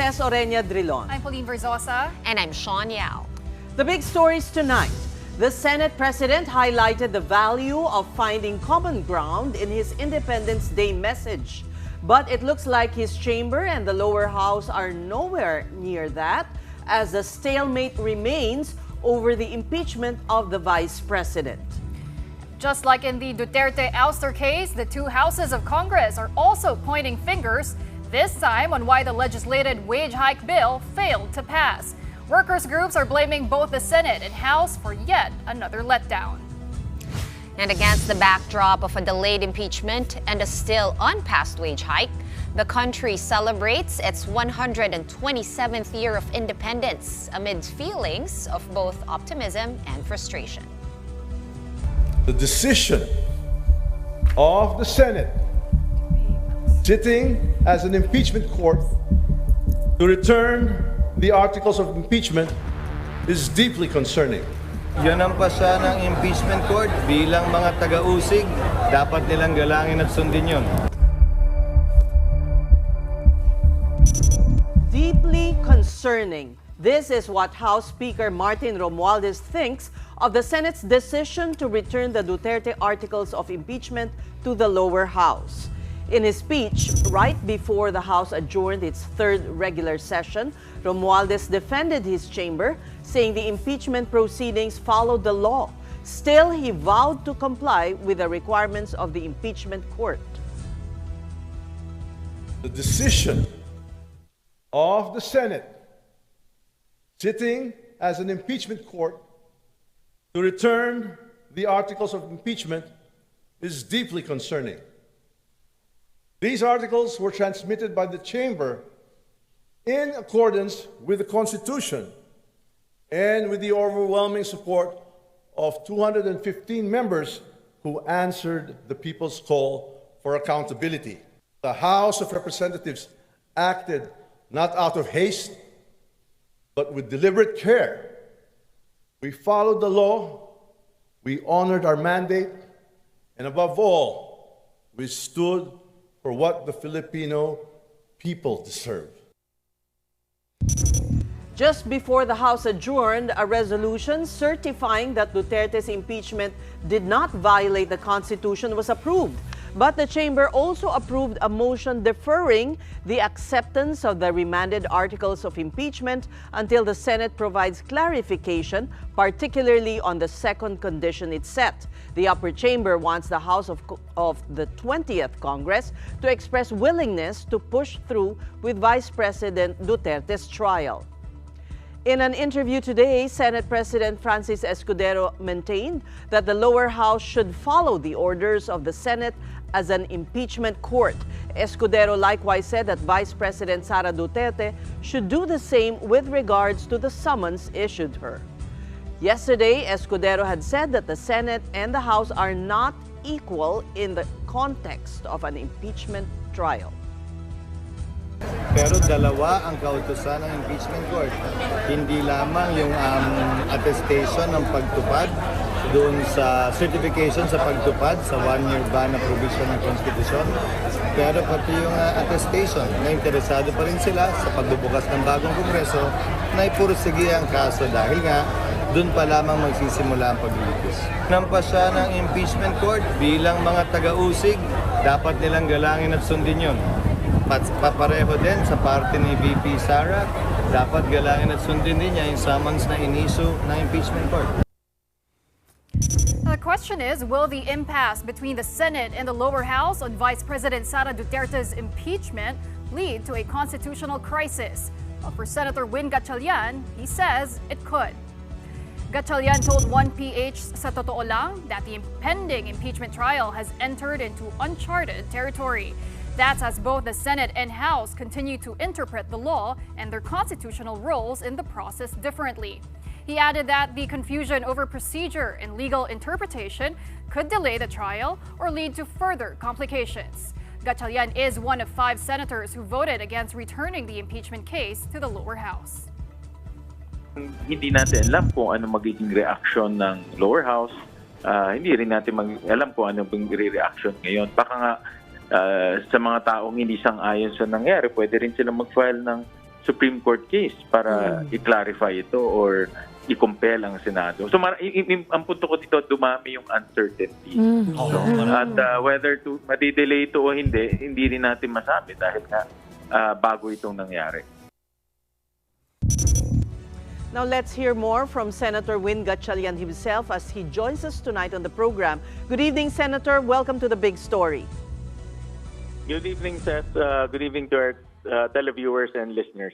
Ces Oreña-Drilon. I'm Pauline Verzosa. And I'm Shawn Yao. The big stories tonight. The Senate President highlighted the value of finding common ground in his Independence Day message. But it looks like his chamber and the lower house are nowhere near that, as the stalemate remains over the impeachment of the Vice President. Just like in the Duterte ouster case, the two houses of Congress are also pointing fingers, this time on why the legislated wage hike bill failed to pass. Workers' groups are blaming both the Senate and House for yet another letdown. And against the backdrop of a delayed impeachment and a still unpassed wage hike, the country celebrates its 127th year of independence amid feelings of both optimism and frustration. The decision of the Senate, sitting as an impeachment court, to return the articles of impeachment is deeply concerning. Yan ang pasya ng impeachment court bilang mga taga-usig, dapat nilang galangin at sundin yun. Deeply concerning. This is what House Speaker Martin Romualdez thinks of the Senate's decision to return the Duterte articles of impeachment to the lower house. In his speech, right before the House adjourned its third regular session, Romualdez defended his chamber, saying the impeachment proceedings followed the law. Still, he vowed to comply with the requirements of the impeachment court. The decision of the Senate, sitting as an impeachment court, to return the articles of impeachment is deeply concerning. These articles were transmitted by the chamber in accordance with the Constitution and with the overwhelming support of 215 members who answered the people's call for accountability. The House of Representatives acted not out of haste, but with deliberate care. We followed the law, we honored our mandate, and above all, we stood for what the Filipino people deserve. Just before the House adjourned, a resolution certifying that Duterte's impeachment did not violate the Constitution was approved. But the chamber also approved a motion deferring the acceptance of the remanded articles of impeachment until the Senate provides clarification, particularly on the second condition it set. The upper chamber wants the House of the 20th Congress to express willingness to push through with Vice President Duterte's trial. In an interview today, Senate President Francis Escudero maintained that the lower house should follow the orders of the Senate as an impeachment court. Escudero likewise said that Vice President Sara Duterte should do the same with regards to the summons issued her. Yesterday, Escudero had said that the Senate and the House are not equal in the context of an impeachment trial. Pero dalawa ang kautusan ng impeachment court. Hindi lamang yung attestation ng pagtupad doon sa certification sa pagtupad sa one-year ban na provision ng Constitution, pero pati yung attestation na interesado pa rin sila sa pagbubukas ng bagong Kongreso na ipursige ang kaso dahil nga doon pa lamang magsisimula ang paglitis. Nampa siya ng impeachment court bilang mga taga-usig, dapat nilang galangin at sundin yun. Papareho din sa parte ni VP Sara, dapat galangin at sundin din niya yung summons na inisu ng impeachment court. The question is, will the impasse between the Senate and the lower house on Vice President Sara Duterte's impeachment lead to a constitutional crisis? Well, for Senator Win Gatchalian, he says it could. Gatchalian told 1PH sa Totoo Lang that the impending impeachment trial has entered into uncharted territory. That's as both the Senate and House continue to interpret the law and their constitutional roles in the process differently. He added that the confusion over procedure and legal interpretation could delay the trial or lead to further complications. Gatchalian is one of 5 senators who voted against returning the impeachment case to the lower house. Hindi natin alam kung ano magiging reaksyon ng lower house. Hindi rin natin alam kung ano bang reaction ngayon. Baka nga sa mga taong hindi sang-ayon sa nangyari, pwede rin sila mag-file ng Supreme Court case para i-clarify ito or i-compel ang Senado. So ang punto ko dito, dumami yung uncertainty. At whether to madidelay ito o hindi rin natin masabi dahil nga bago itong nangyari. Now let's hear more from Senator Win Gatchalian himself as he joins us tonight on the program. Good evening, Senator. Welcome to The Big Story. Good evening, Seth. Good evening to our televiewers and listeners.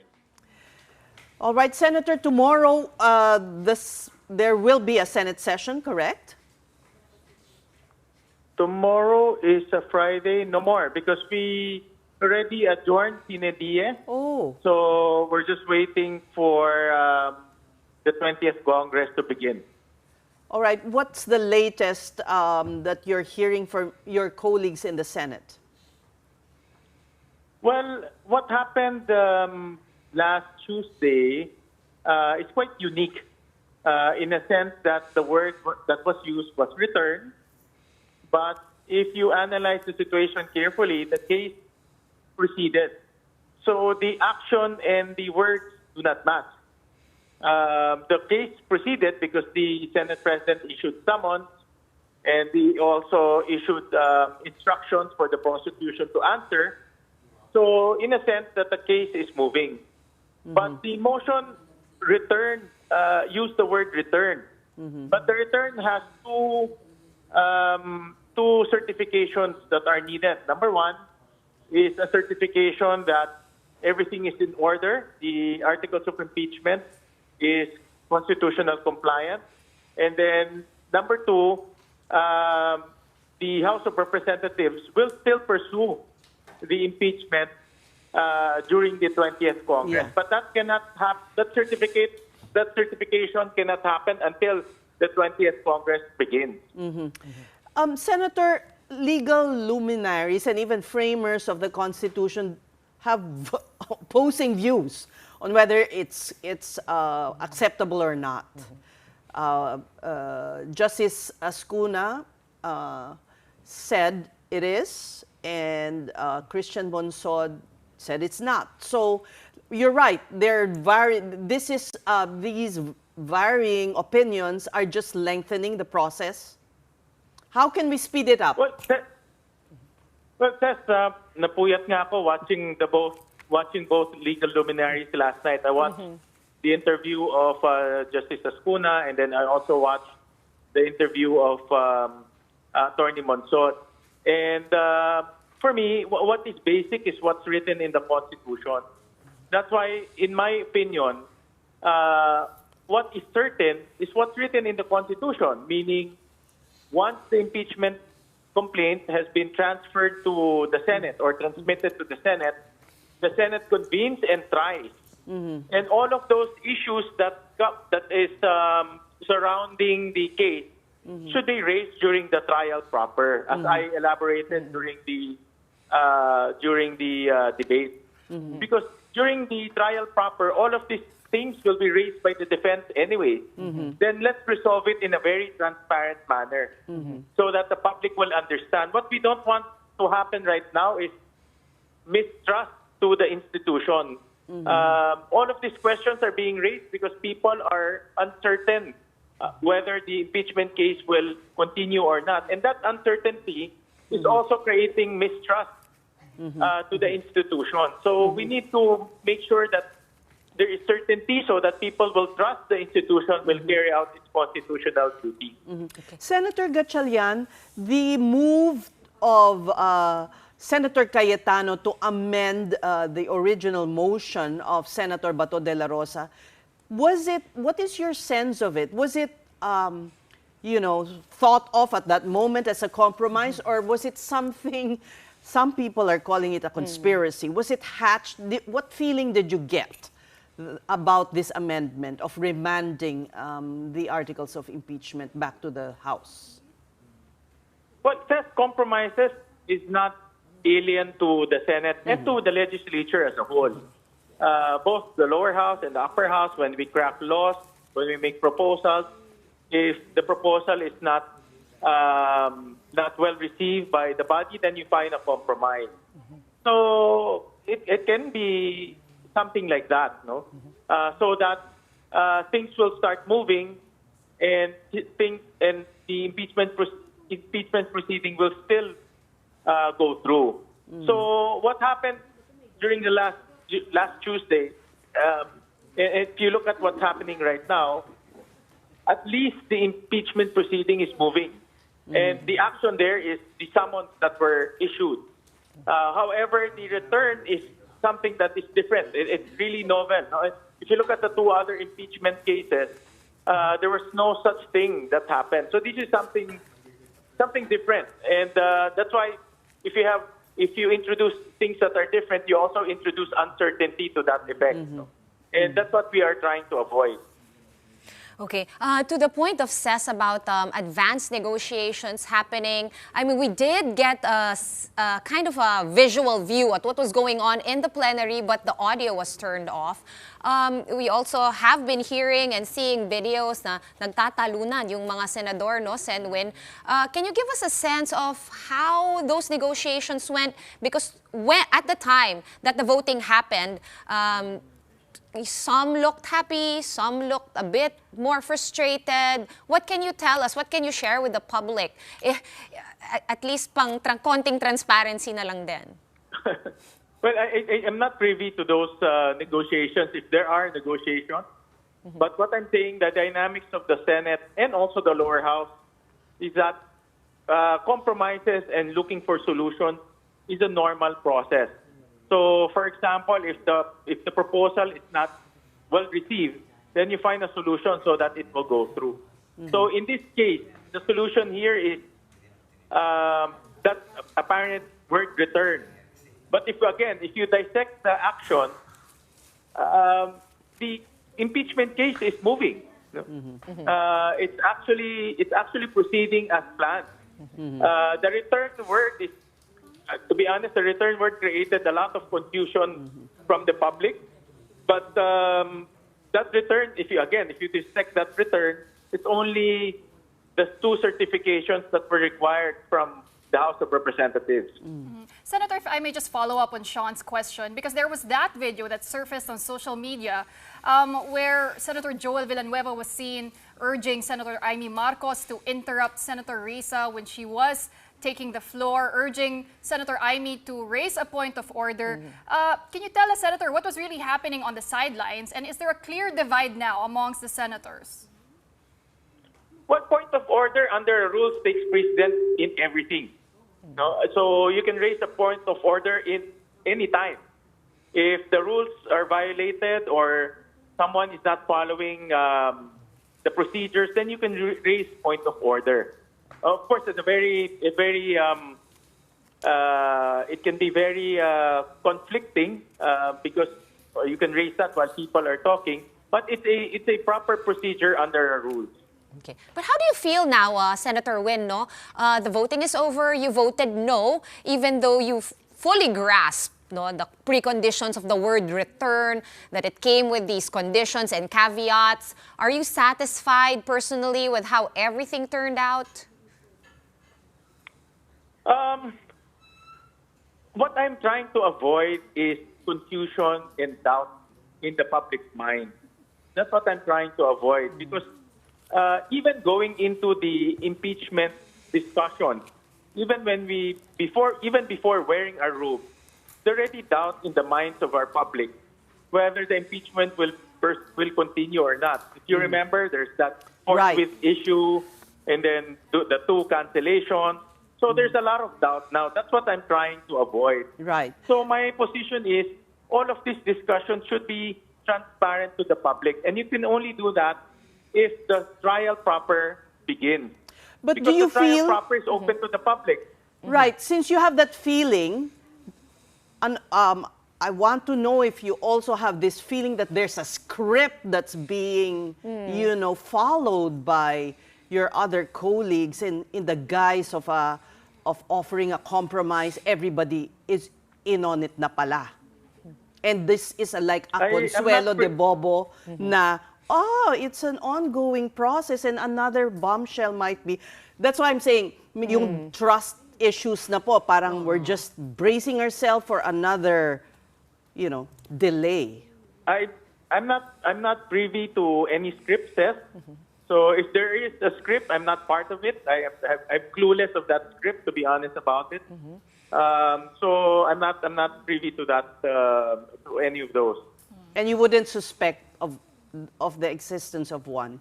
All right, Senator, tomorrow there will be a Senate session, correct? Tomorrow is a Friday. No more because we already adjourned sine die. Oh. So we're just waiting for the 20th Congress to begin. All right, what's the latest that you're hearing from your colleagues in the Senate? Well, what happened last Tuesday is quite unique in a sense that the word that was used was return. But if you analyze the situation carefully, the case proceeded. So the action and the words do not match. The case proceeded because the Senate President issued summons and he also issued instructions for the prosecution to answer. So in a sense that the case is moving. But the motion return used the word return. But the return has two certifications that are needed. Number one is a certification that everything is in order. The articles of impeachment is constitutional compliant. And then number two, the House of Representatives will still pursue the impeachment during the 20th Congress. Yeah. But that cannot happen. That certification cannot happen until the 20th Congress begins. Senator, legal luminaries and even framers of the Constitution have opposing views on whether it's acceptable or not. Justice Ascuna said it is, and Christian Bonsod said it's not. So you're right. These varying opinions are just lengthening the process. How can we speed it up? Well, Tess, napuyat nga ako watching both legal luminaries last night. I watched the interview of Justice Ascuna, and then I also watched the interview of Attorney Monsod. And for me, what is basic is what's written in the Constitution. That's why, in my opinion, what is certain is what's written in the Constitution, meaning once the impeachment complaint has been transferred to the Senate or transmitted to the Senate convenes and tries. And all of those issues that is surrounding the case should be raised during the trial proper, as I elaborated during the debate. Because during the trial proper, all of these things will be raised by the defense anyway. Then let's resolve it in a very transparent manner so that the public will understand. What we don't want to happen right now is mistrust to the institution. All of these questions are being raised because people are uncertain whether the impeachment case will continue or not. And that uncertainty is also creating mistrust to the institution. So we need to make sure that there is certainty so that people will trust the institution will carry out its constitutional duty. Senator Gatchalian, the move of Senator Cayetano to amend the original motion of Senator Bato de la Rosa, what is your sense of it? Was it, thought of at that moment as a compromise, or was it something, some people are calling it a conspiracy? Was it hatched? What feeling did you get about this amendment of remanding the articles of impeachment back to the House? Well, such compromises is not alien to the Senate and to the legislature as a whole. Both the lower house and the upper house, when we craft laws, when we make proposals, if the proposal is not well received by the body, then you find a compromise. So it can be something like that, no? So that things will start moving, and the impeachment proceeding will still go through. So what happened during the last Tuesday? If you look at what's happening right now, at least the impeachment proceeding is moving, and the action there is the summons that were issued. However, the return is something that is different. It's really novel. If you look at the two other impeachment cases, there was no such thing that happened. So this is something different, and that's why if you introduce things that are different, you also introduce uncertainty to that effect. And that's what we are trying to avoid. Okay, to the point of Ces about advanced negotiations happening, I mean, we did get a kind of a visual view at what was going on in the plenary, but the audio was turned off. We also have been hearing and seeing videos na nagtatalunan yung mga senador, no, Senwin. Can you give us a sense of how those negotiations went? Because at the time that the voting happened, some looked happy, some looked a bit more frustrated. What can you tell us? What can you share with the public? At least konting transparency na lang din. Well, I'm not privy to those negotiations, if there are negotiations. But what I'm saying, the dynamics of the Senate and also the lower house is that compromises and looking for solutions is a normal process. So, for example, if the proposal is not well received, then you find a solution so that it will go through. So, in this case, the solution here is that apparent word return. But if you dissect the action, the impeachment case is moving. It's actually proceeding as planned. The return word is. To be honest, the return word created a lot of confusion from the public. But that return, if you dissect that return, it's only the two certifications that were required from the House of Representatives. Senator, if I may just follow up on Shawn's question, because there was that video that surfaced on social media where Senator Joel Villanueva was seen urging Senator Amy Marcos to interrupt Senator Risa when she was taking the floor, urging Senator Amy to raise a point of order. Can you tell us, Senator, what was really happening on the sidelines, and is there a clear divide now amongst the senators? Well, point of order under rules takes precedence in everything. No? So you can raise a point of order in any time. If the rules are violated or someone is not following the procedures, then you can raise point of order. Of course, it can be very conflicting because you can raise that while people are talking, but it's a proper procedure under our rules. Okay. But how do you feel now, Senator Win, no? The voting is over, you voted no, even though you fully grasped the preconditions of the word return, that it came with these conditions and caveats. Are you satisfied personally with how everything turned out? What I'm trying to avoid is confusion and doubt in the public's mind. That's what I'm trying to avoid, because even going into the impeachment discussion, even before wearing our robe, there's already doubt in the minds of our public whether the impeachment will continue or not. If you remember, there's that forthwith issue, and then the two cancellations. So there's a lot of doubt now. That's what I'm trying to avoid. Right. So my position is all of this discussion should be transparent to the public. And you can only do that if the trial proper begins. But because do you the trial feel proper is open to the public. Right. Since you have that feeling, and I want to know if you also have this feeling that there's a script that's being, followed by your other colleagues in the guise of offering a compromise. Everybody is in on it na pala. And this is like a consuelo de bobo na, it's an ongoing process and another bombshell might be. That's why I'm saying, yung trust issues na po, parang we're just bracing ourselves for another delay? I'm not privy to any script, Seth. So if there is a script, I'm not part of it. I'm clueless of that script, to be honest about it. So I'm not privy to that, to any of those. And you wouldn't suspect of the existence of one?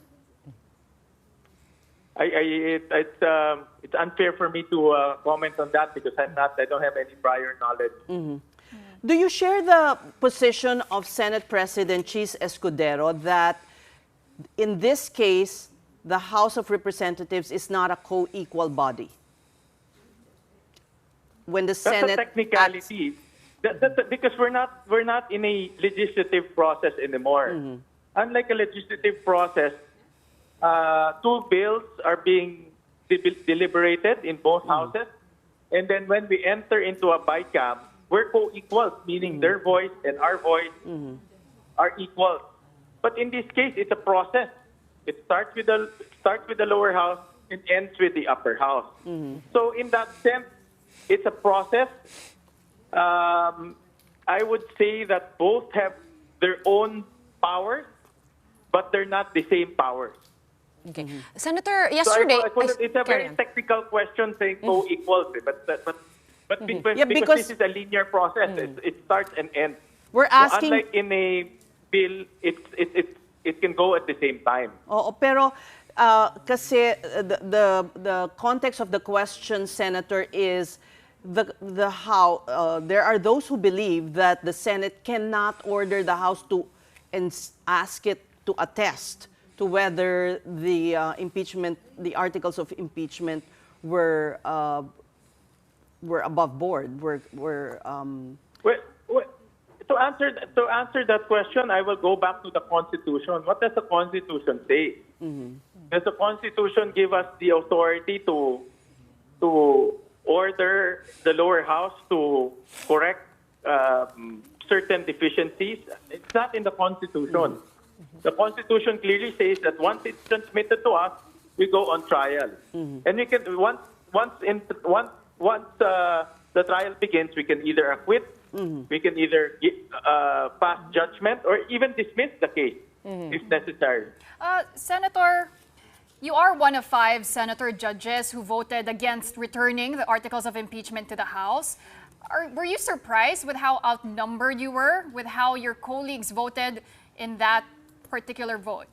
It's unfair for me to comment on that because I don't have any prior knowledge. Do you share the position of Senate President Chis Escudero that in this case, the House of Representatives is not a co-equal body? When the Senate That's a technicality. Because we're not in a legislative process anymore. Unlike a legislative process, two bills are being deliberated in both houses, and then when we enter into a bicam, we're co-equals, meaning their voice and our voice are equal. But in this case, it's a process. It starts with the lower house and ends with the upper house. So in that sense, it's a process. I would say that both have their own powers, but they're not the same powers. Okay. Senator, yesterday... So it's a very technical question saying co-equals, but because this is a linear process, it starts and ends. We're asking... So unlike in a bill, it can go at the same time. Oo, pero kasi the context of the question, Senator, is how there are those who believe that the Senate cannot order the House to ask it to attest to whether the the articles of impeachment were above board. To answer that question, I will go back to the Constitution. What does the Constitution say? Does the Constitution give us the authority to order the lower house to correct certain deficiencies? It's not in the Constitution. The Constitution clearly says that once it's transmitted to us, we go on trial, and we can once the trial begins, we can either acquit, we can either pass judgment, or even dismiss the case if necessary. Senator, you are one of 5 senator judges who voted against returning the articles of impeachment to the House. Were you surprised with how outnumbered you were, with how your colleagues voted in that particular vote?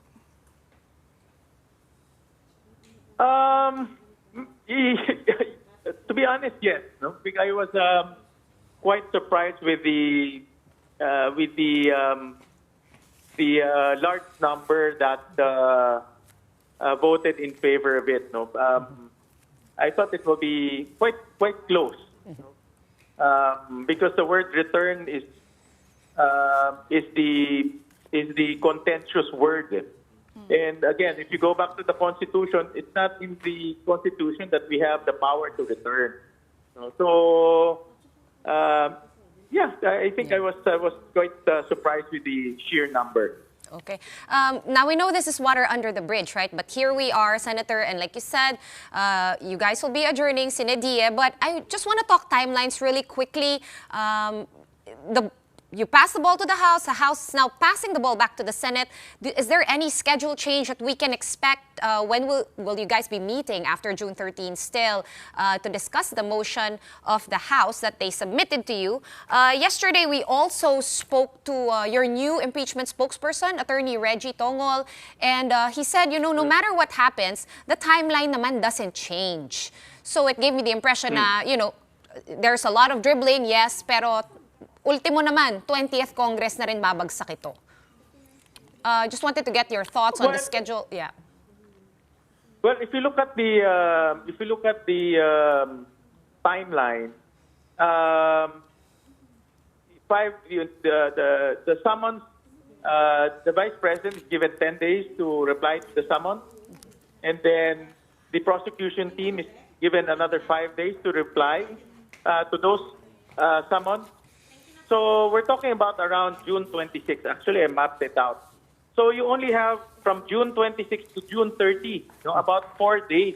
To be honest, yes. No? I was quite surprised with the large number that voted in favor of it. No, I thought it will be quite close, because the word "return" is the contentious word. And again, if you go back to the Constitution, it's not in the Constitution that we have the power to return. So, I think I was quite surprised with the sheer number. Okay. Now, we know this is water under the bridge, right? But here we are, Senator, and like you said, you guys will be adjourning sine die. But I just want to talk timelines really quickly. You pass the ball to the House is now passing the ball back to the Senate. Is there any schedule change that we can expect? When will you guys be meeting after June 13 still to discuss the motion of the House that they submitted to you? Yesterday, we also spoke to your new impeachment spokesperson, Attorney Reggie Tongol, and he said, no matter what happens, the timeline naman doesn't change. So it gave me the impression na, there's a lot of dribbling, yes, pero ultimo naman, 20th Congress na rin babagsak ito. Just wanted to get your thoughts on the schedule. Yeah. Well, if you look at the timeline, the summons, the Vice President is given 10 days to reply to the summons, and then the prosecution team is given another 5 days to reply to those summons. So we're talking about around June 26. Actually, I mapped it out. So you only have from June 26 to June 30, about 4 days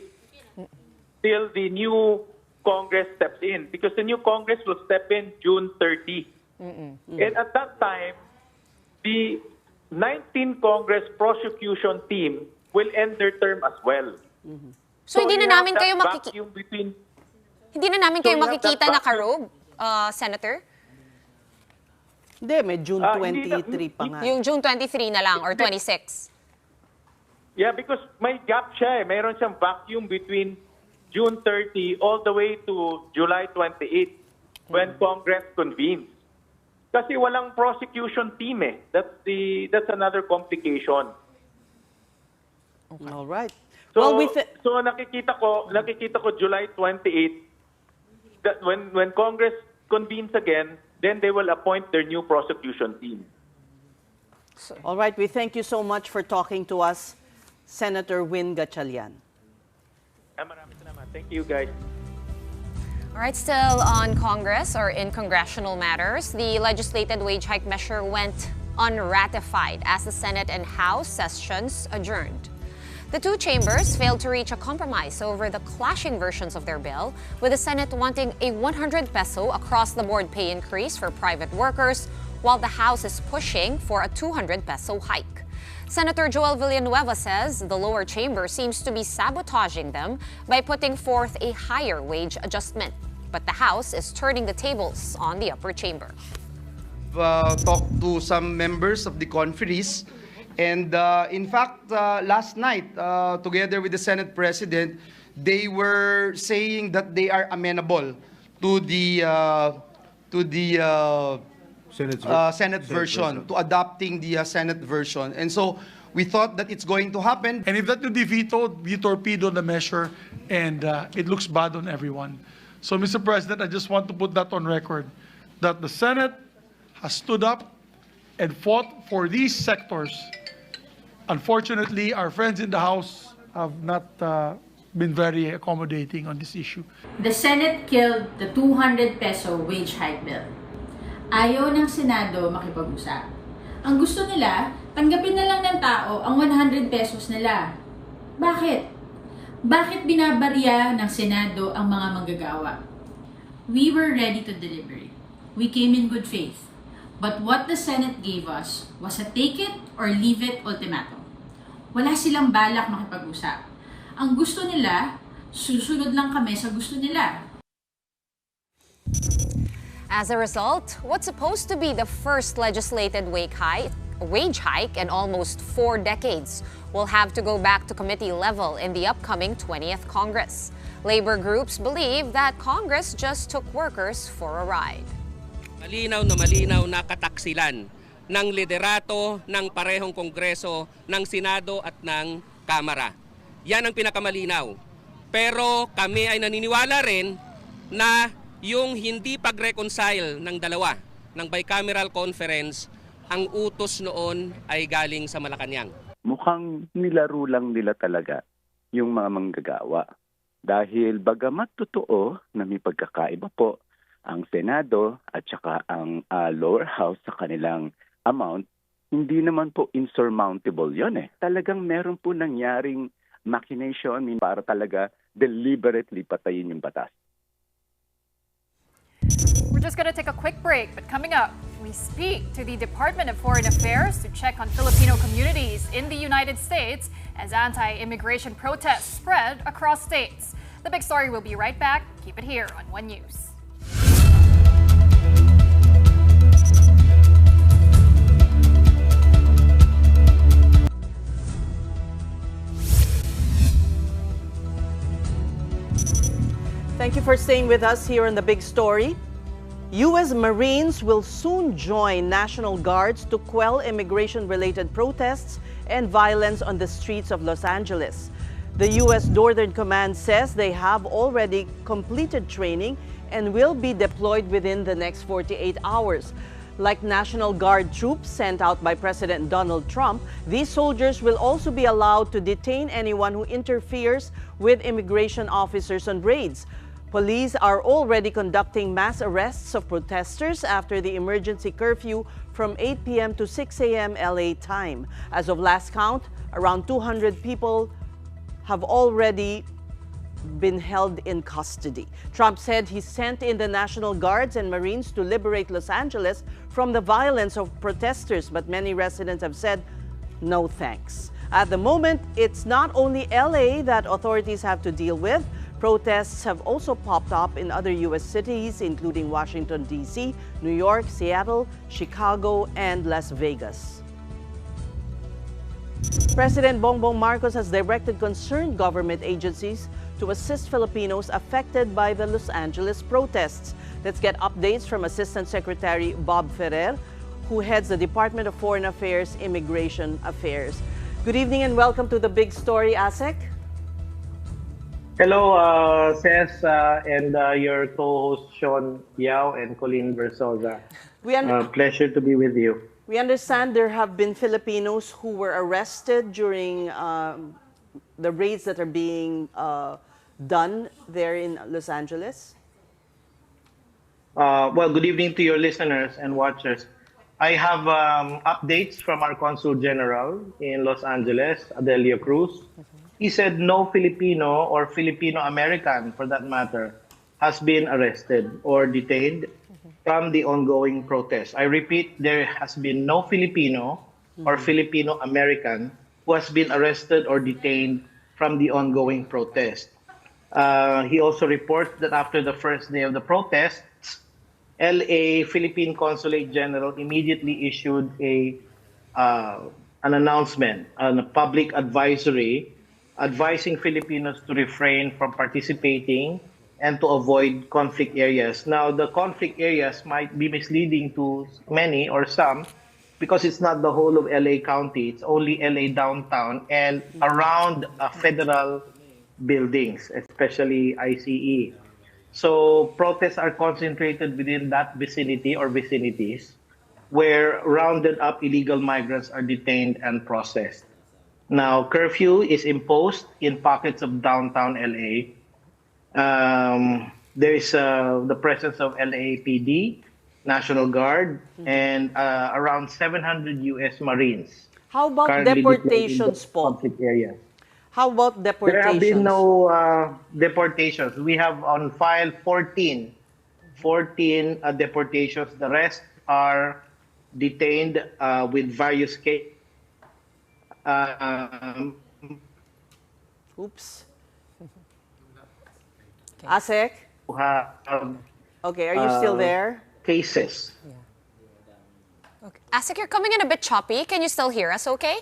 till the new Congress steps in. Because the new Congress will step in June 30. And at that time, the 19 Congress prosecution team will end their term as well. So hindi you na have namin that kayo vacuum between- hindi na namin So kayo you have makikita that na karob, Senator? Hindi, may June hindi na- 23 pa nga. Yung June 23 na lang or 26? Yeah, because may gap siya eh. Mayroon siyang vacuum between June 30 all the way to July 28 when Congress convenes. Kasi walang prosecution team eh. That's another complication. All right. So, Well, so nakikita ko July 28 that when Congress convenes again, then they will appoint their new prosecution team. all right, we thank you so much for talking to us, Senator Win Gatchalian. Maraming salamat. Thank you guys. All right, still on Congress or in congressional matters, the legislated wage hike measure went unratified as the Senate and House sessions adjourned. The two chambers failed to reach a compromise over the clashing versions of their bill, with the Senate wanting a 100 peso across-the-board pay increase for private workers, while the House is pushing for a 200 peso hike. Senator Joel Villanueva says the lower chamber seems to be sabotaging them by putting forth a higher wage adjustment. But the House is turning the tables on the upper chamber. Talked to some members of the conferees, and in fact, last night, together with the Senate President, they were saying that they are amenable to the Senate version, to adopting the Senate version. And so we thought that it's going to happen. And if that will be vetoed, we torpedo the measure, and it looks bad on everyone. So, Mr. President, I just want to put that on record, that the Senate has stood up and fought for these sectors. Unfortunately, our friends in the House have not been very accommodating on this issue. The Senate killed the 200 peso wage hike bill. Ayaw ng Senado makipag-usap. Ang gusto nila, tanggapin na lang ng tao ang 100 pesos nila. Bakit? Bakit binabarya ng Senado ang mga manggagawa? We were ready to deliberate. We came in good faith. But what the Senate gave us was a take it or leave it ultimatum. Wala silang balak makipag-usap. Ang gusto nila, susunod lang kami sa gusto nila. As a result, what's supposed to be the first legislated wage hike in almost 4 decades will have to go back to committee level in the upcoming 20th Congress. Labor groups believe that Congress just took workers for a ride. Malinaw na kataksilan ng liderato ng parehong Kongreso, ng Senado at ng Kamara. Yan ang pinakamalinaw. Pero kami ay naniniwala rin na yung hindi pag-reconcile ng dalawa, ng bicameral conference, ang utos noon ay galing sa Malacanang. Mukhang nilaro lang nila talaga yung mga manggagawa. Dahil bagamat totoo na may pagkakaiba po ang Senado at saka ang lower house sa kanilang amount, hindi naman po insurmountable yon eh. Talagang meron po nangyaring machination para talaga deliberately patayin yung batas. We're just going to take a quick break, but coming up, we speak to the Department of Foreign Affairs to check on Filipino communities in the United States as anti-immigration protests spread across states. The big story will be right back. Keep it here on One News. Thank you for staying with us here on The Big Story. U.S. Marines will soon join National Guards to quell immigration-related protests and violence on the streets of Los Angeles. The U.S. Northern Command says they have already completed training and will be deployed within the next 48 hours. Like National Guard troops sent out by President Donald Trump, these soldiers will also be allowed to detain anyone who interferes with immigration officers on raids. Police are already conducting mass arrests of protesters after the emergency curfew from 8 p.m. to 6 a.m. LA time. As of last count, around 200 people have already been held in custody. Trump said he sent in the National Guards and Marines to liberate Los Angeles from the violence of protesters, but many residents have said no thanks. At the moment, it's not only LA that authorities have to deal with. Protests have also popped up in other U.S. cities, including Washington, D.C., New York, Seattle, Chicago, and Las Vegas. President Bongbong Marcos has directed concerned government agencies to assist Filipinos affected by the Los Angeles protests. Let's get updates from Assistant Secretary Bob Ferrer, who heads the Department of Foreign Affairs, Immigration Affairs. Good evening and welcome to the Big Story, ASEC. Hello, Ces, and your co-host Shawn Yao and Pauline Verzosa. Pleasure to be with you. We understand there have been Filipinos who were arrested during the raids that are being done there in Los Angeles. Well, good evening to your listeners and watchers. I have updates from our Consul General in Los Angeles, Adelio Cruz. He said no Filipino or Filipino-American, for that matter, has been arrested or detained from the ongoing protests. I repeat, there has been no Filipino or Filipino-American who has been arrested or detained from the ongoing protest. He also reports that after the first day of the protests, LA Philippine Consulate General immediately issued an announcement, a public advisory, advising Filipinos to refrain from participating and to avoid conflict areas. Now, the conflict areas might be misleading to many or some because it's not the whole of LA County. It's only LA downtown and around federal buildings, especially ICE. So protests are concentrated within that vicinity or vicinities where rounded up illegal migrants are detained and processed. Now, curfew is imposed in pockets of downtown LA. There is the presence of LAPD, National Guard, and around 700 U.S. Marines. How about deportations, Paul? Area. How about deportations? There have been no deportations. We have on file 14 deportations. The rest are detained with various cases. Oops. ASEC? Okay, are you still there? Cases. Okay. ASEC, you're coming in a bit choppy. Can you still hear us okay?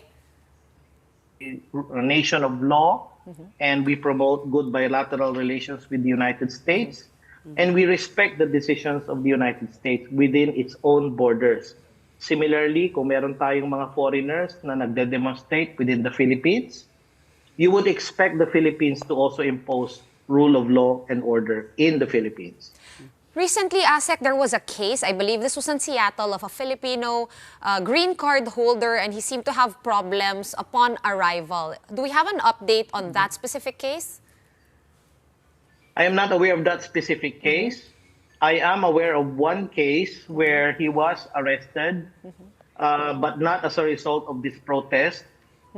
A nation of law, and we promote good bilateral relations with the United States, and we respect the decisions of the United States within its own borders. Similarly, kung meron tayong mga foreigners na nagde-demonstrate within the Philippines, you would expect the Philippines to also impose rule of law and order in the Philippines. Recently, ASEC, there was a case, I believe this was in Seattle, of a Filipino green card holder, and he seemed to have problems upon arrival. Do we have an update on that specific case? I am not aware of that specific case. I am aware of one case where he was arrested, but not as a result of this protest.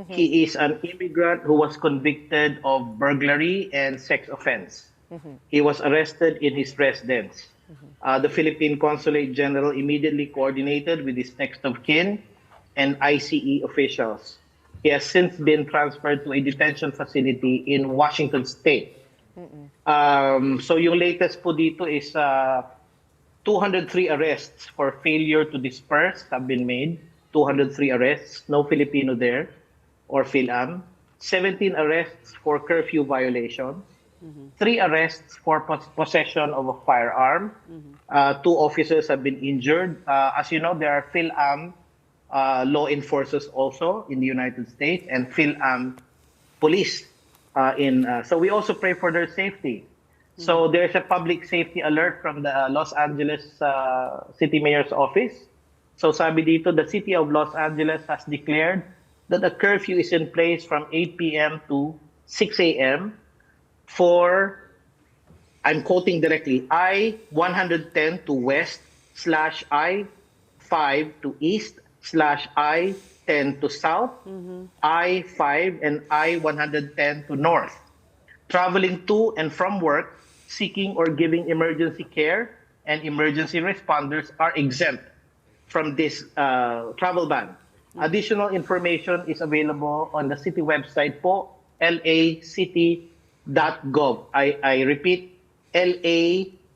He is an immigrant who was convicted of burglary and sex offense. He was arrested in his residence. The Philippine Consulate General immediately coordinated with his next of kin and ICE officials. He has since been transferred to a detention facility in Washington State. So yung latest po dito is 203 arrests for failure to disperse have been made. 203 arrests, no Filipino there or PhilAm. 17 arrests for curfew violations. 3 arrests for possession of a firearm. 2 officers have been injured. As you know, there are PhilAm law enforcers also in the United States and PhilAm police. So we also pray for their safety. So there's a public safety alert from the Los Angeles City Mayor's office. So sabi dito, the City of Los Angeles has declared that a curfew is in place from 8 p.m. to 6 a.m. for, I'm quoting directly, I-110 to west / I-5 to east / I-10 to south, I-5 and I-110 to north. traveling to and from work, seeking or giving emergency care, and emergency responders are exempt from this travel ban. Additional information is available on the city website po, lacity.gov. I repeat,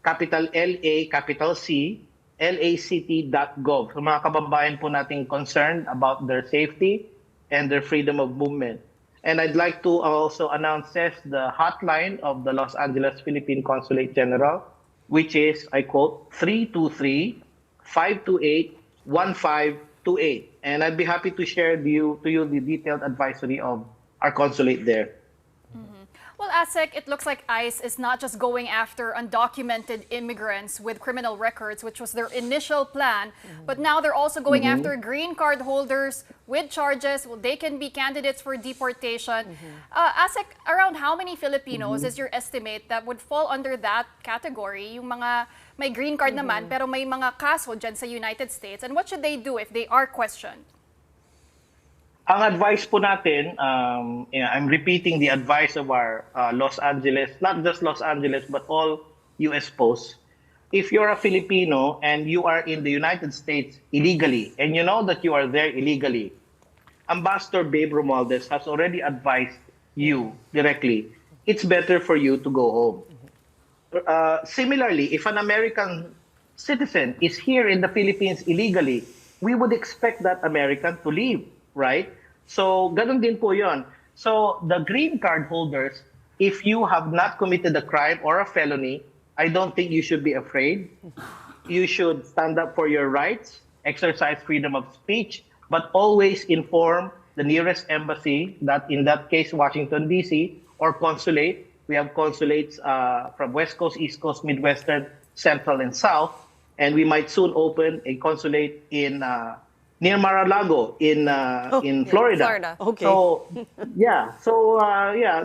capital C, lacity.gov. So mga kababayan po nating concerned about their safety and their freedom of movement. And I'd like to also announce the hotline of the Los Angeles Philippine Consulate General, which is, I quote, 323-528-1528. And I'd be happy to share to you the detailed advisory of our consulate there. Well, ASEC, it looks like ICE is not just going after undocumented immigrants with criminal records, which was their initial plan, but now they're also going after green card holders with charges. Well, they can be candidates for deportation. ASEC, around how many Filipinos is your estimate that would fall under that category? Yung mga may green card naman, pero may mga kaso dyan sa United States. And what should they do if they are questioned? Ang advice po natin, I'm repeating the advice of our Los Angeles, not just Los Angeles, but all U.S. posts. If you're a Filipino and you are in the United States illegally, and you know that you are there illegally, Ambassador Babe Romualdez has already advised you directly, it's better for you to go home. Similarly, if an American citizen is here in the Philippines illegally, we would expect that American to leave. Right? So, ganun din po yun. So, the green card holders, if you have not committed a crime or a felony, I don't think you should be afraid. You should stand up for your rights, exercise freedom of speech, but always inform the nearest embassy, that in that case, Washington, D.C., or consulate. We have consulates from West Coast, East Coast, Midwestern, Central, and South. And we might soon open a consulate in near Mar-a-Lago in Florida. Okay. So,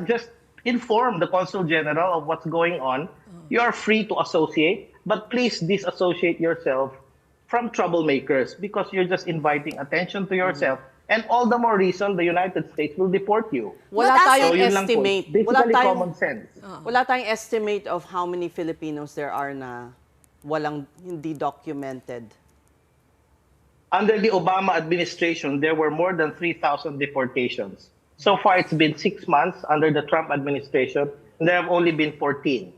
just inform the Consul General of what's going on. You are free to associate, but please disassociate yourself from troublemakers because you're just inviting attention to yourself. And all the more reason the United States will deport you. Wala tayong yun lang po. estimate. Basically, common sense. Wala tayong estimate of how many Filipinos there are na hindi documented. Under the Obama administration, there were more than 3,000 deportations. So far, it's been 6 months under the Trump administration, and there have only been 14.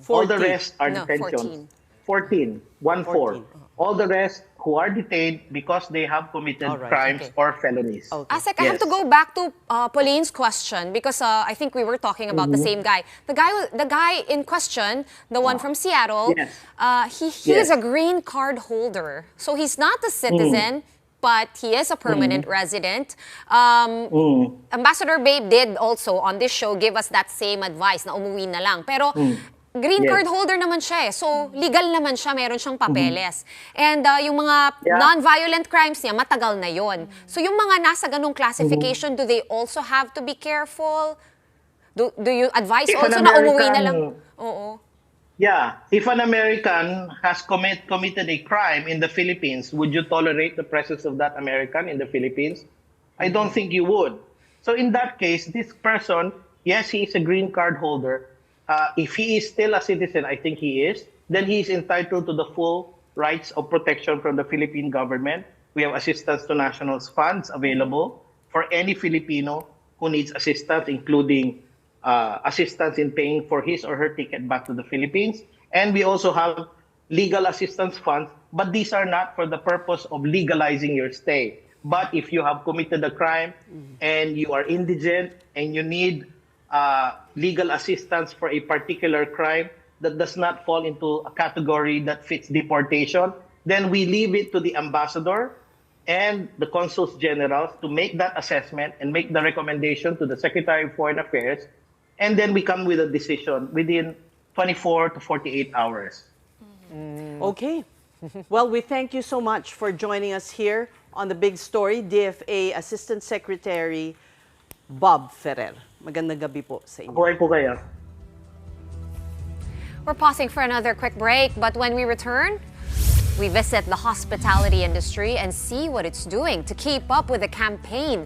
All the rest are detentions. 14. 14. All the rest who are detained because they have committed crimes or felonies. Asek, I have to go back to Pauline's question because I think we were talking about the same guy. The guy in question, the one from Seattle, he is a green card holder. So he's not a citizen, but he is a permanent resident. Ambassador Babe did also on this show give us that same advice na umuwi na lang. Pero green card holder naman siya eh. So, legal naman siya, meron siyang papeles. And yung mga non-violent crimes niya, matagal na yon. So, yung mga nasa ganung classification, do they also have to be careful? Do you advise also na umuwi na lang? Oo. Yeah. If an American has committed a crime in the Philippines, would you tolerate the presence of that American in the Philippines? I don't think you would. So, in that case, this person, yes, he is a green card holder. If he is still a citizen, I think he is, then he is entitled to the full rights of protection from the Philippine government. We have assistance to nationals funds available for any Filipino who needs assistance, including assistance in paying for his or her ticket back to the Philippines. And we also have legal assistance funds, but these are not for the purpose of legalizing your stay. But if you have committed a crime and you are indigent and you need legal assistance for a particular crime that does not fall into a category that fits deportation, then we leave it to the ambassador and the consuls generals to make that assessment and make the recommendation to the Secretary of Foreign Affairs, and then we come with a decision within 24 to 48 hours. Okay. Well, we thank you so much for joining us here on The Big Story, DFA Assistant Secretary Bob Ferrer. Magandang gabi po sa inyo. Buhay po kayo. We're pausing for another quick break, but when we return, we visit the hospitality industry and see what it's doing to keep up with the campaign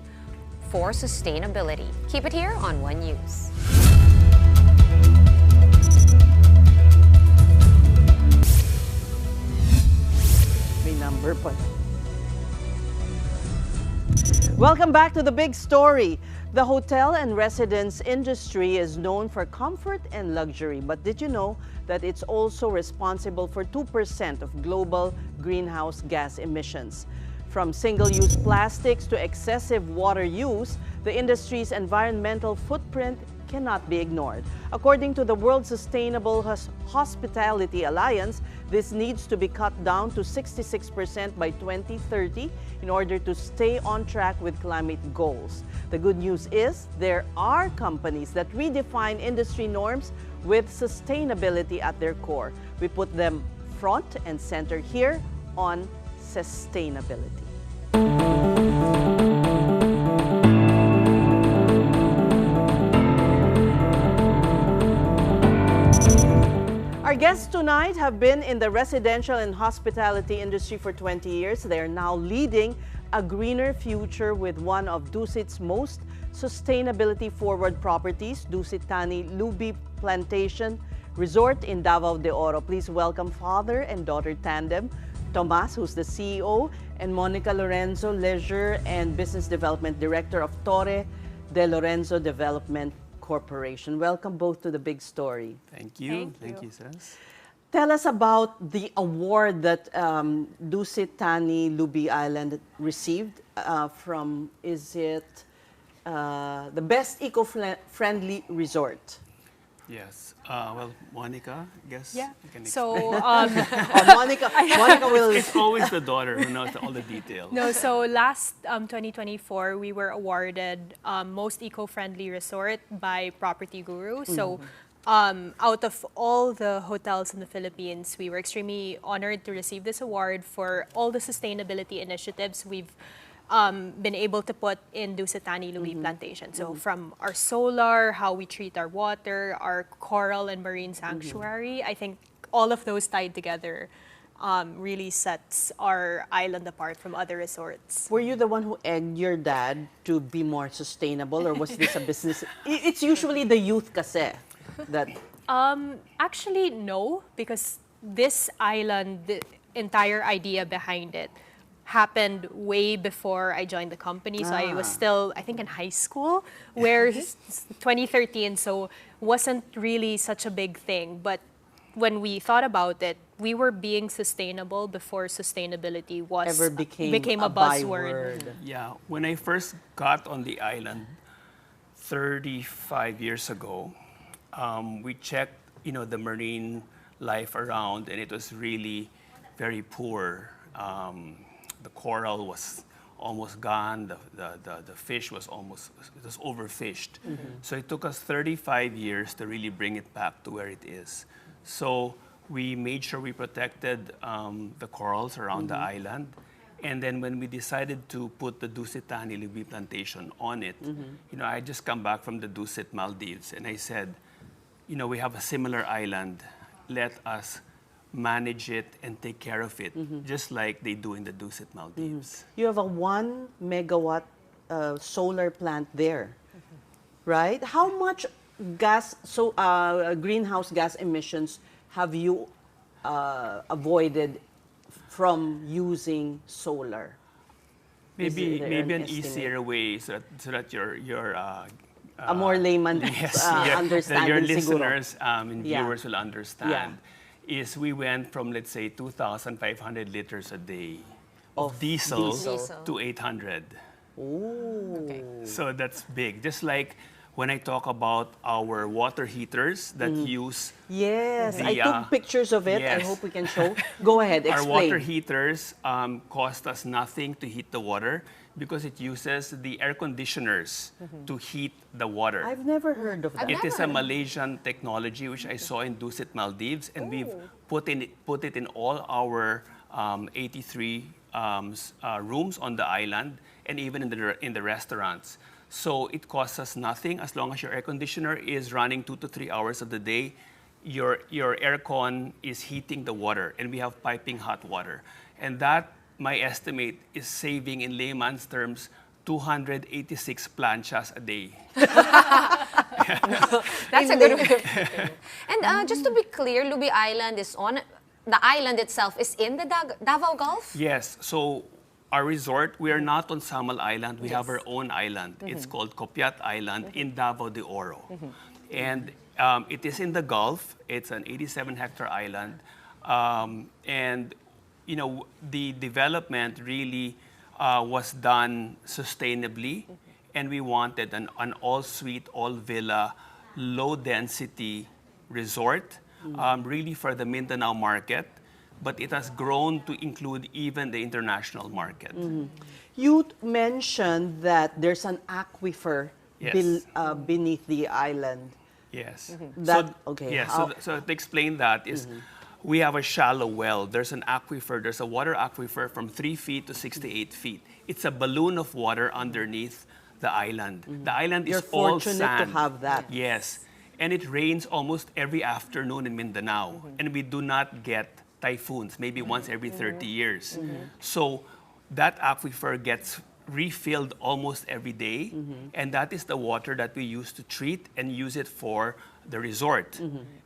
for sustainability. Keep it here on One News. Welcome back to the big story. The hotel and residence industry is known for comfort and luxury, but did you know that it's also responsible for 2% of global greenhouse gas emissions? From single-use plastics to excessive water use, the industry's environmental footprint cannot be ignored. According to the World Sustainable Hospitality Alliance, this needs to be cut down to 66% by 2030 in order to stay on track with climate goals. The good news is there are companies that redefine industry norms with sustainability at their core. We put them front and center here on sustainability. Our guests tonight have been in the residential and hospitality industry for 20 years. They are now leading a greener future with one of Dusit's most sustainability-forward properties, Dusit Thani Lubi Plantation Resort in Davao de Oro. Please welcome father and daughter tandem, Tomas, who's the CEO, and Monica Lorenzo, Leisure and Business Development Director of Torre de Lorenzo Development Corporation. Welcome both to the big story. Thank you. Thank you, Ces. Tell us about the award that Dusit Thani Lubi Island received from, is it the best eco-friendly resort? Yes. Well, Monica, I guess. Yeah. You can So, Monica will. It's always the daughter who knows all the details. No, so last 2024, we were awarded Most Eco-Friendly Resort by Property Guru. So, out of all the hotels in the Philippines, we were extremely honored to receive this award for all the sustainability initiatives we've been able to put in Dusit Thani Lubi Plantation. So from our solar, how we treat our water, our coral and marine sanctuary, I think all of those tied together really sets our island apart from other resorts. Were you the one who egged your dad to be more sustainable, or was this a business? It's usually the youth kasi that. Actually, no, because this island, the entire idea behind it, happened way before I joined the company. So I was still, I think, in high school, where 2013, so wasn't really such a big thing. But when we thought about it, we were being sustainable before sustainability was ever became a buzzword. Yeah, when I first got on the island 35 years ago, we checked, the marine life around, and it was really very poor. The coral was almost gone. The fish was overfished. So it took us 35 years to really bring it back to where it is. So we made sure we protected the corals around the island. And then when we decided to put the Dusit Thani Lubi Plantation on it, I just come back from the Dusit Maldives, and I said, we have a similar island. Let us manage it and take care of it, just like they do in the Dusit Maldives. You have a 1 megawatt solar plant there, right? How much greenhouse gas emissions have you avoided from using solar? Maybe an easier way so that your a more layman understanding, your listeners and viewers will understand. Is we went from, let's say, 2,500 liters a day of diesel to 800. Ooh. Okay. So that's big. Just like when I talk about our water heaters that use... Yes, I took pictures of it. Yes. I hope we can show. Go ahead, explain. Our water heaters cost us nothing to heat the water because it uses the air conditioners to heat the water. I've never heard of that. It is a Malaysian technology which I saw in Dusit Maldives, and we've put it in all our 83 rooms on the island, and even in the restaurants. So it costs us nothing as long as your air conditioner is running 2 to 3 hours of the day. Your aircon is heating the water, and we have piping hot water, and that, my estimate, is saving, in layman's terms, 286 planchas a day. That's a good way. And just to be clear, Lubi Island is on, the island itself is in the Davao Gulf? Yes. So our resort, we are not on Samal Island. We have our own island. It's called Copiat Island in Davao de Oro. And it is in the Gulf. It's an 87-hectare island. And, you know, the development really was done sustainably. And we wanted an all-suite, all-villa, low-density resort, really for the Mindanao market. But it has grown to include even the international market. You mentioned that there's an aquifer beneath the island. Yes. So to explain that is, we have a shallow well. There's an aquifer. There's a water aquifer from 3 feet to 68 feet. It's a balloon of water underneath the island. The island is all sand. You're fortunate to have that. Yes. And it rains almost every afternoon in Mindanao. And we do not get typhoons, maybe once every 30 years. So that aquifer gets refilled almost every day, and that is the water that we use to treat and use it for the resort,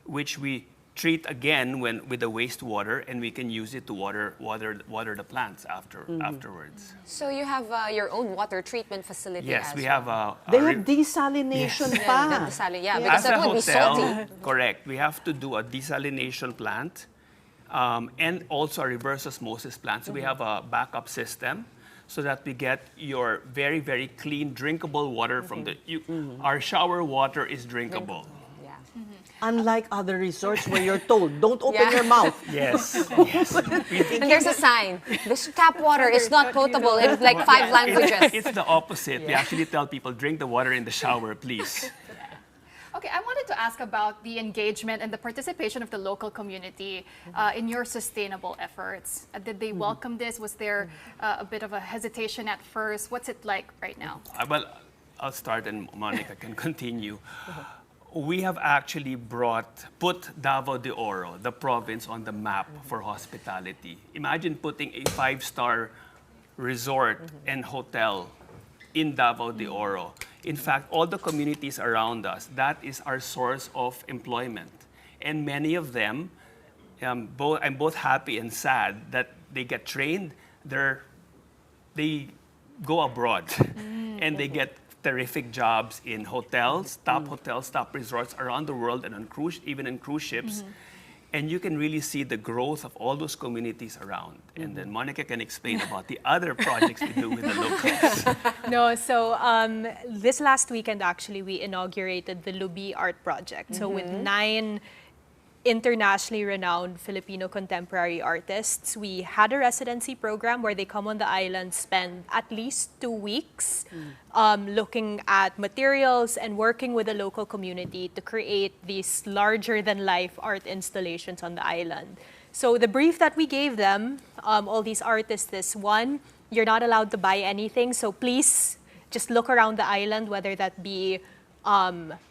which we treat again with the wastewater, and we can use it to water the plants afterwards. So you have your own water treatment facility. Yes, as we well. have They have desalination pa. Because that would be salty. Correct. We have to do a desalination plant. And also a reverse osmosis plant. So we have a backup system so that we get your very, very clean, drinkable water from our shower water is drinkable. Unlike other resorts where you're told, don't open your mouth. Yes. And there's a sign, this tap water is not potable in like 5 languages. It's the opposite. We actually tell people, drink the water in the shower, please. Okay, I wanted to ask about the engagement and the participation of the local community in your sustainable efforts. Did they welcome this? Was there a bit of a hesitation at first? What's it like right now? Well, I'll start and Monica can continue. We have actually put Davao de Oro, the province, on the map for hospitality. Imagine putting a 5-star resort and hotel in Davao de Oro. In fact, all the communities around us, that is our source of employment. And many of them, I'm both happy and sad that they get trained, they go abroad and they get terrific jobs in hotels, top resorts around the world and on even in cruise ships. And you can really see the growth of all those communities around. And then Monica can explain about the other projects we do with the locals. No, so this last weekend, actually, we inaugurated the Lubi Art Project. So with 9 internationally renowned Filipino contemporary artists, we had a residency program where they come on the island, spend at least 2 weeks looking at materials and working with the local community to create these larger-than-life art installations on the island. So the brief that we gave them, all these artists, is 1, you're not allowed to buy anything, so please just look around the island, whether that be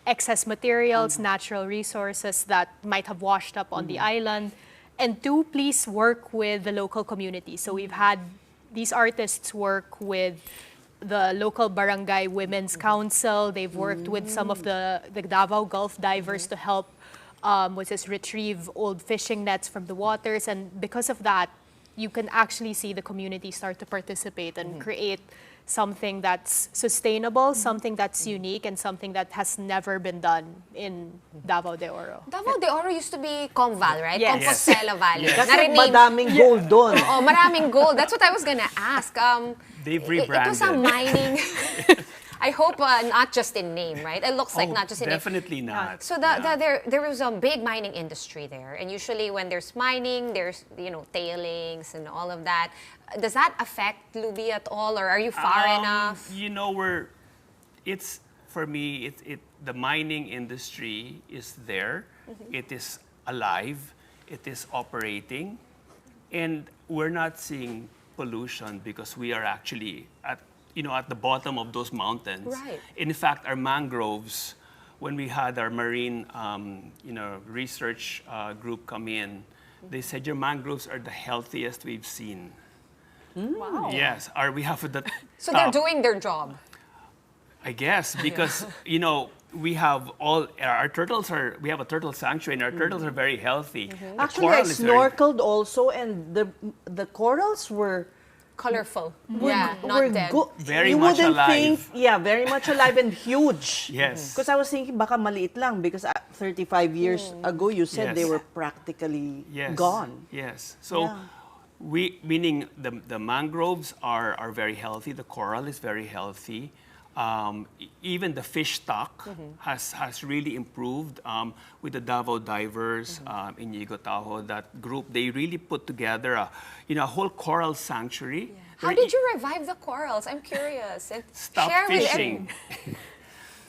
excess materials, natural resources that might have washed up on the island. And 2, please work with the local community. So we've had these artists work with the local barangay women's council. They've worked with some of the Davao Gulf divers to help retrieve old fishing nets from the waters. And because of that, you can actually see the community start to participate and create something that's sustainable, something that's unique, and something that has never been done in Davao de Oro. Davao de Oro used to be Comval, right? Yes. Compostela Valley. Kasi madaming gold doon. Oh, maraming gold. That's what I was gonna ask. They've rebranded. It was a mining. I hope not just in name, right? It looks like not just in name. Definitely not. So there was a big mining industry there, and usually when there's mining, there's tailings and all of that. Does that affect Lubi at all, or are you far enough? It's for me. The mining industry is there. It is alive. It is operating, and we're not seeing pollution because we are actually at the bottom of those mountains. Right. In fact, our mangroves, when we had our marine, research group come in, they said your mangroves are the healthiest we've seen. Wow. Yes, we have the. So they're doing their job. I guess because we have our turtles we have a turtle sanctuary and our turtles are very healthy. Actually, I snorkeled also, and the corals were colorful. We're, Yeah, we're not dead. Very you much wouldn't alive. think, yeah, very much alive and huge. Yes. Because I was thinking, baka maliit lang because 35 years ago, you said they Yes. were practically Yes. gone. Yes. So Yeah. meaning the mangroves are very healthy. The coral is very healthy. Even the fish stock has really improved with the Davao divers in Yigo Tahoe. That group, they really put together a whole coral sanctuary. How did you revive the corals? I'm curious. And Stop share with fishing.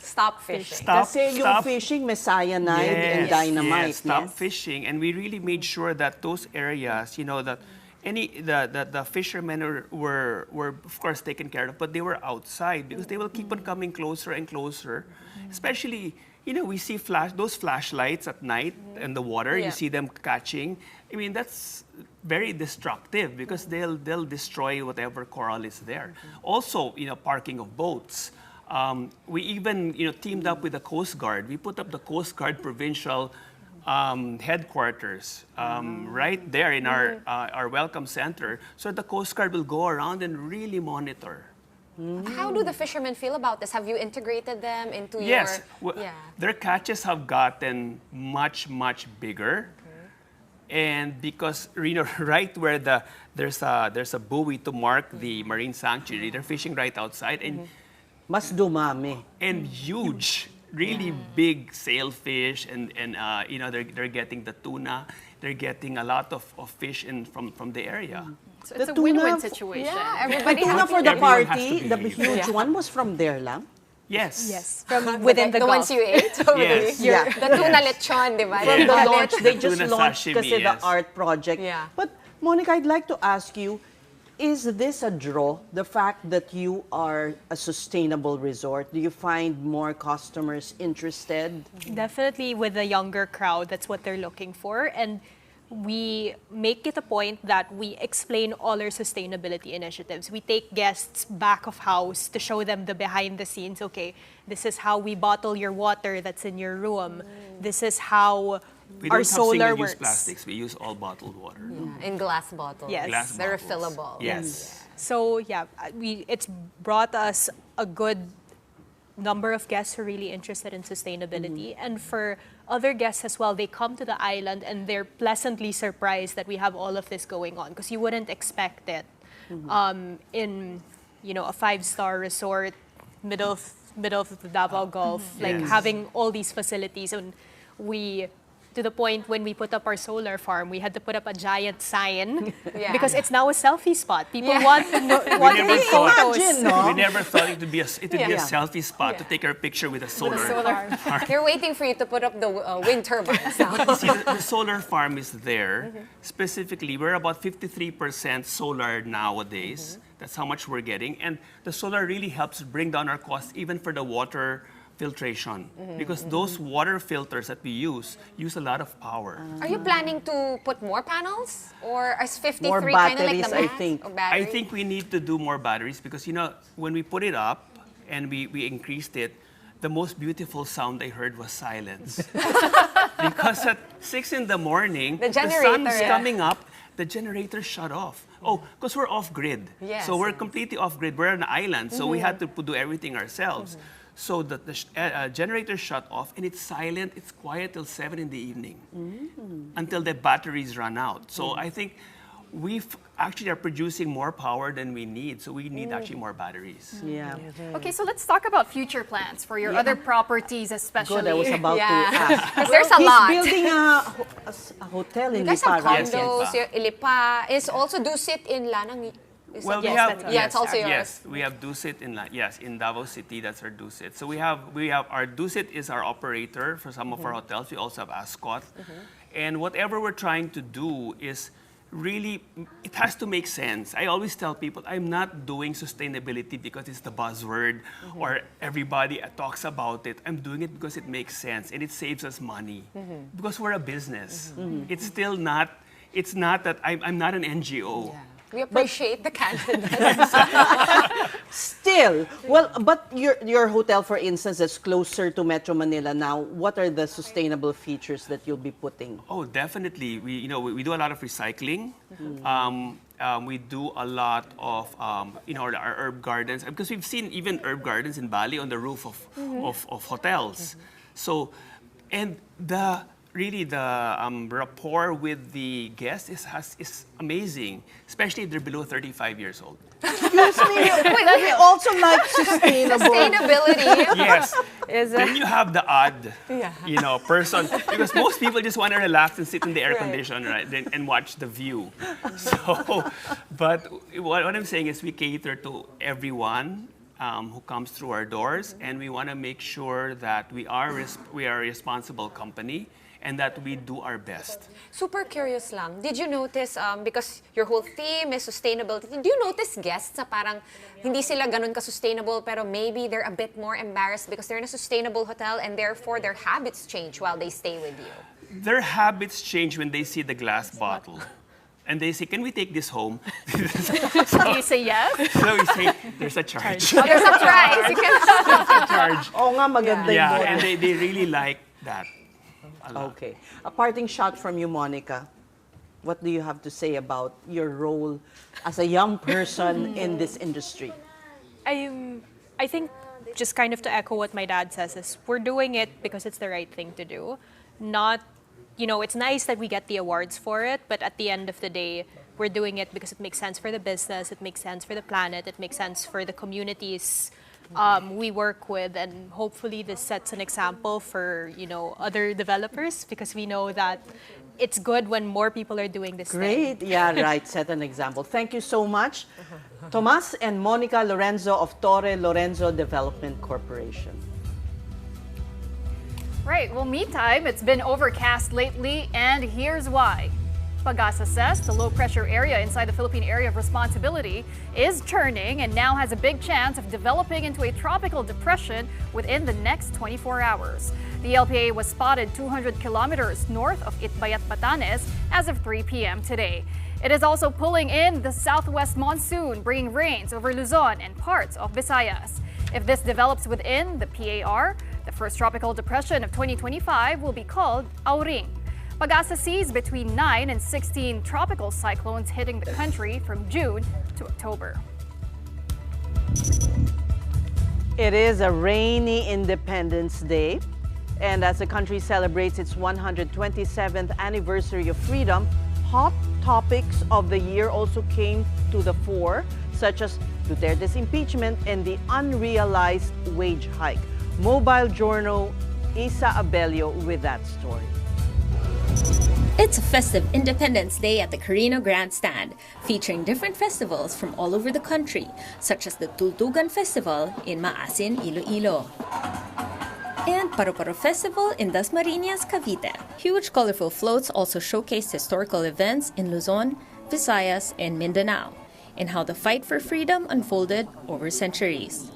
Stop fishing. Kasi yung fishing may cyanide and dynamite. Yes, stop fishing, and we really made sure that those areas, that the fishermen were of course taken care of, but they were outside because they will keep on coming closer and closer. Especially, we see those flashlights at night in the water. You see them catching. I mean, that's very destructive because they'll destroy whatever coral is there. Also, parking of boats. We even teamed up with the Coast Guard. We put up the Coast Guard provincial headquarters right there in our welcome center, so the Coast Guard will go around and really monitor. How do the fishermen feel about this? Have you integrated them into Yes, your... their catches have gotten much bigger. And because right where there's a buoy to mark the marine sanctuary, they're fishing right outside, and mas dumami and huge, really big sailfish, and they're getting the tuna, they're getting a lot of fish from the area. So it's a win-win situation. Yeah, everybody tuna has for the Everyone has to party, the believe. huge one was from there lang. Yes. Yes, from within the the Gulf. ones you ate. Yes. Yeah. The tuna lechon, di ba? From the Yes. launch, they The just tuna launched sashimi, kasi the yes. art project. Yeah. But Monica, I'd like to ask you, is this a draw, the fact that you are a sustainable resort? Do you find more customers interested? Definitely with the younger crowd, that's what they're looking for. And we make it a point that we explain all our sustainability initiatives. We take guests back of house to show them the behind the scenes. Okay, this is how we bottle your water that's in your room. This is how We our don't have solar single-use works. plastics. We use all bottled water. In glass bottles. Yes. Glass They're bottles. refillable. Yes. So yeah, it's brought us a good number of guests who are really interested in sustainability. And for other guests as well, they come to the island and they're pleasantly surprised that we have all of this going on because you wouldn't expect it in a 5-star resort, middle of the Davao Gulf, like having all these facilities. And to the point when we put up our solar farm, we had to put up a giant sign because it's now a selfie spot. People want to take photos. Imagine, no? We never thought it would be a selfie spot to take our picture with a solar. They're waiting for you to put up the wind turbines now. See, the solar farm is there. Specifically, we're about 53% solar nowadays. That's how much we're getting. And the solar really helps bring down our costs even for the water filtration, because those water filters that we use a lot of power. Are you planning to put more panels? Or is 53 More kind of like batteries, the I max? think. Or I batteries? think we need to do more batteries because, when we put it up and we increased it, the most beautiful sound I heard was silence. Because at 6 in the morning, the sun's coming up, the generator shut off. Oh, because we're off-grid. Yes. So we're completely off-grid. We're an island, so we had to do everything ourselves. So the generator shut off, and it's silent, it's quiet till 7 in the evening until the batteries run out. So I think we actually are producing more power than we need, so we need actually more batteries. Yeah. Okay, so let's talk about future plans for your other properties, especially. Good, I was about to ask. Because there's a lot. He's building a hotel in You guys have Lipa, right? condos, Ilipa. Is also Dusit in Lanang? Well, we yes, have yeah, it's also yours. yes, we have Dusit in Davao City. That's our Dusit. So we have our Dusit is our operator for some of our hotels. We also have Ascot, and whatever we're trying to do is really, it has to make sense. I always tell people I'm not doing sustainability because it's the buzzword or everybody talks about it. I'm doing it because it makes sense and it saves us money because we're a business. It's still not. It's not that I'm not an NGO. We appreciate the candidness. Still, well, but your hotel, for instance, is closer to Metro Manila now. What are the sustainable features that you'll be putting? Oh, definitely. We do a lot of recycling. We do a lot of our herb gardens, because we've seen even herb gardens in Bali on the roof of hotels. So, and the rapport with the guests is amazing, especially if they're below 35 years old. Excuse me, we also like sustainability. Yes. Then you have the odd, person, because most people just want to relax and sit in the air condition, right, and watch the view. So, but what I'm saying is we cater to everyone who comes through our doors, and we want to make sure that we are a responsible company, and that we do our best. Super curious lang. Did you notice, because your whole theme is sustainability, did you notice guests na parang hindi sila ganun ka-sustainable, pero maybe they're a bit more embarrassed because they're in a sustainable hotel and therefore their habits change while they stay with you? Their habits change when they see the glass bottle. And they say, can we take this home? So you say yes? So we say, there's a charge. Oh, there's a price. You can there's a charge. Oh nga, maganda yun. And they really like that. Okay. A parting shot from you, Monica. What do you have to say about your role as a young person in this industry? I think, just kind of to echo what my dad says, is we're doing it because it's the right thing to do. Not, it's nice that we get the awards for it, but at the end of the day, we're doing it because it makes sense for the business, it makes sense for the planet, it makes sense for the communities we work with, and hopefully this sets an example for other developers, because we know that it's good when more people are doing this Great. thing. Yeah, right. Set an example. Thank you so much, Tomas and Monica Lorenzo of Torre Lorenzo Development Corporation. Right, well, meantime, it's been overcast lately, and here's why. Pag-asa says the low-pressure area inside the Philippine Area of Responsibility is turning and now has a big chance of developing into a tropical depression within the next 24 hours. The LPA was spotted 200 kilometers north of Itbayat, Batanes as of 3 p.m. today. It is also pulling in the southwest monsoon, bringing rains over Luzon and parts of Visayas. If this develops within the PAR, the first tropical depression of 2025 will be called Auring. Pag-asa sees between 9 and 16 tropical cyclones hitting the country from June to October. It is a rainy Independence Day, and as the country celebrates its 127th anniversary of freedom, hot topics of the year also came to the fore, such as Duterte's impeachment and the unrealized wage hike. Mobile Journal Isa Abelio with that story. It's a festive Independence Day at the Carino Grandstand, featuring different festivals from all over the country, such as the Tultugan Festival in Maasin, Iloilo, and Paro-Paro Festival in Dasmariñas, Cavite. Huge colorful floats also showcased historical events in Luzon, Visayas, and Mindanao, and how the fight for freedom unfolded over centuries.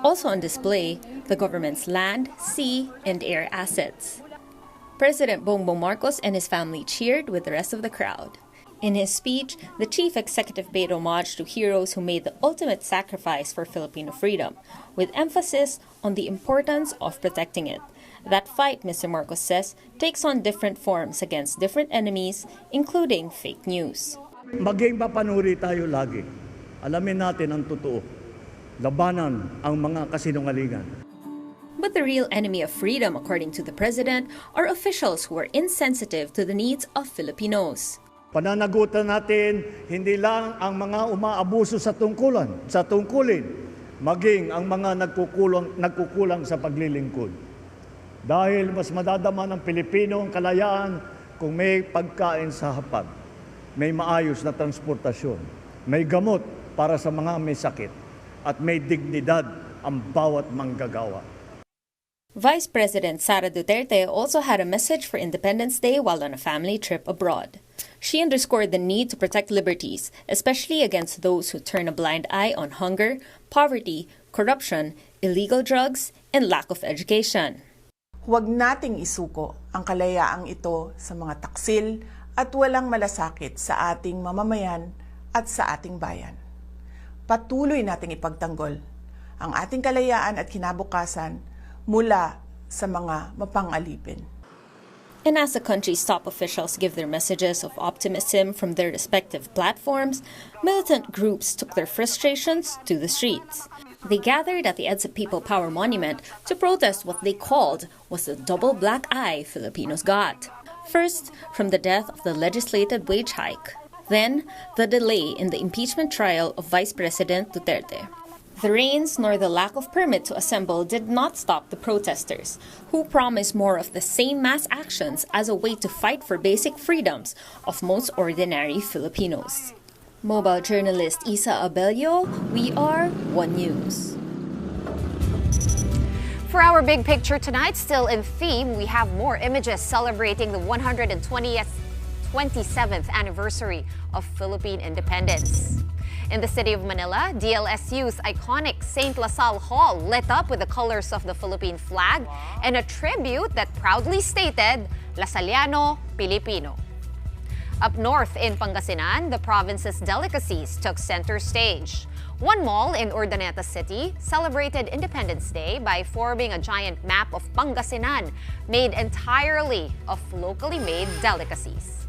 Also on display, the government's land, sea, and air assets. President Bongbong Marcos and his family cheered with the rest of the crowd. In his speech, the chief executive paid homage to heroes who made the ultimate sacrifice for Filipino freedom, with emphasis on the importance of protecting it. That fight, Mr. Marcos says, takes on different forms against different enemies, including fake news. Maging mapanuri tayo lagi. Alamin natin ang totoo. Labanan ang mga kasinungalingan. But the real enemy of freedom, according to the president, are officials who are insensitive to the needs of Filipinos. Pananagutan natin hindi lang ang mga umaabuso sa tungkulin, maging ang mga nagkukulang sa paglilingkod. Dahil mas madadama ng Pilipino ang kalayaan kung may pagkain sa hapag, may maayos na transportasyon, may gamot para sa mga may sakit, at may dignidad ang bawat manggagawa. Vice President Sara Duterte also had a message for Independence Day while on a family trip abroad. She underscored the need to protect liberties, especially against those who turn a blind eye on hunger, poverty, corruption, illegal drugs, and lack of education. Huwag nating isuko ang kalayaang ito sa mga taksil at walang malasakit sa ating mamamayan at sa ating bayan. Patuloy nating ipagtanggol ang ating kalayaan at kinabukasan mula sa mga mapangalipin. And as the country's top officials give their messages of optimism from their respective platforms, militant groups took their frustrations to the streets. They gathered at the EDSA People Power Monument to protest what they called was the double black eye Filipinos got. First, from the death of the legislated wage hike. Then, the delay in the impeachment trial of Vice President Duterte. The rains nor the lack of permit to assemble did not stop the protesters, who promised more of the same mass actions as a way to fight for basic freedoms of most ordinary Filipinos. Mobile journalist Isa Abelio, we are One News. For our big picture tonight, still in theme, we have more images celebrating the 127th anniversary of Philippine independence. In the city of Manila, DLSU's iconic St. LaSalle Hall lit up with the colors of the Philippine flag and a tribute that proudly stated, Lasaliano Pilipino. Up north in Pangasinan, the province's delicacies took center stage. One mall in Urdaneta City celebrated Independence Day by forming a giant map of Pangasinan made entirely of locally made delicacies.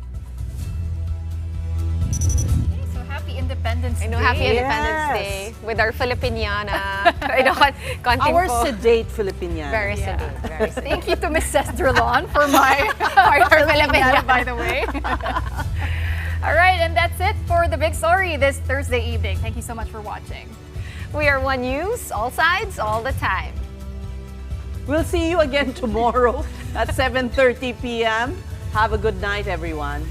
Happy Independence Day. I know, Happy Independence Day with our Filipiniana. Our sedate Filipiniana. Very sedate. Very sedate. Thank you to Ms. Ces Oreña-Drilon for my Filipiniana, by the way. All right, and that's it for the big story this Thursday evening. Thank you so much for watching. We are One News, all sides, all the time. We'll see you again tomorrow at 7:30 p.m. Have a good night, everyone.